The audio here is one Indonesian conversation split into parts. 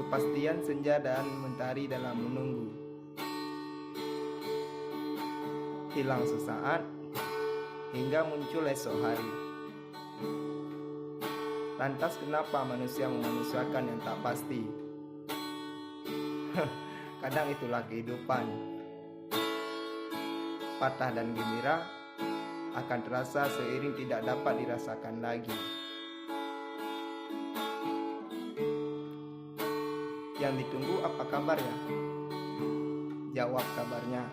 kepastian senja dan mentari dalam menunggu. Hilang sesaat hingga muncul esok hari. Lantas kenapa manusia memanusiakan yang tak pasti? Kadang itulah kehidupan. Patah dan gembira akan terasa seiring tidak dapat dirasakan lagi. Yang ditunggu apa kabarnya? Jawab kabarnya.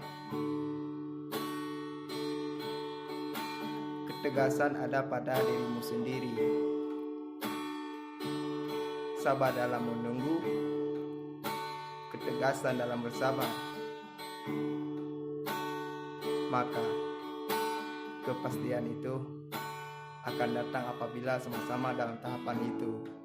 Ketegasan ada pada dirimu sendiri. Sabar dalam menunggu, ketegasan dalam bersabar. Maka kepastian itu akan datang apabila sama-sama dalam tahapan itu.